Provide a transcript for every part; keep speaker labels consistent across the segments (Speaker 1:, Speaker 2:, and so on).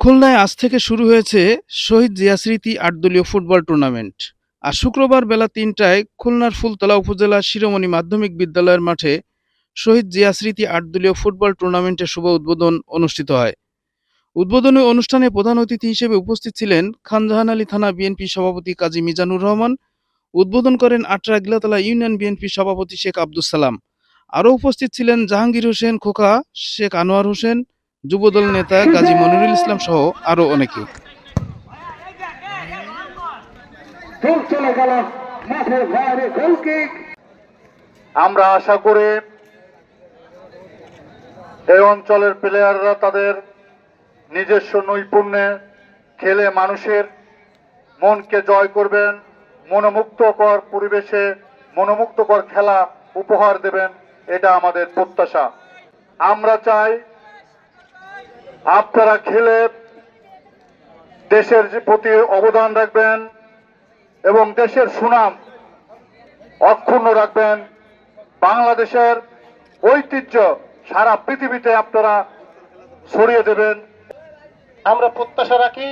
Speaker 1: খুলনায় আজ থেকে শুরু হয়েছে শহীদ জিয়া স্মৃতি ৮ দলীয় ফুটবল টুর্নামেন্ট। আর শুক্রবার বেলা ৩টায় খুলনার ফুলতলা উপজেলা শিরোমণি মাধ্যমিক বিদ্যালয়ের মাঠে শহীদ জিয়া স্মৃতি ৮ দলীয় ফুটবল টুর্নামেন্টের শুভ উদ্বোধন অনুষ্ঠিত হয়। উদ্বোধনী অনুষ্ঠানে প্রধান অতিথি হিসেবে উপস্থিত ছিলেন খানজাহান আলী থানা বিএনপি সভাপতি কাজী মিজানুর রহমান। উদ্বোধন করেন আটরা গিলাতলা ইউনিয়ন বিএনপি সভাপতি শেখ আব্দুস সালাম। আরও উপস্থিত ছিলেন জাহাঙ্গীর হোসেন খোকা, শেখ আনোয়ার হোসেন, যুবদল নেতা গাজী মনিরুল ইসলাম সহ আরও অনেকে।
Speaker 2: আমরা আশা করি এই অঞ্চলের প্লেয়াররা তাদের নিজস্ব নৈপুণ্যে খেলে মানুষের মনকে জয় করবেন, মনোমুগ্ধকর পরিবেশে মনোমুগ্ধকর খেলা উপহার দেবেন, এটা আমাদের প্রত্যাশা। আমরা চাই আপনারা খেলে দেশের প্রতি অবদান রাখবেন এবং দেশের সুনাম অক্ষুণ্ণ রাখবেন। বাংলাদেশের ঐতিহ্য সারা পৃথিবীতে আপনারা ছড়িয়ে দেবেন। আমরা প্রত্যাশা রাখি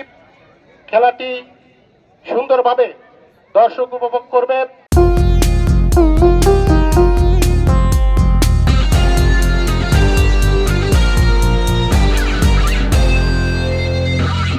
Speaker 2: খেলাটি সুন্দরভাবে দর্শক উপভোগ করবে।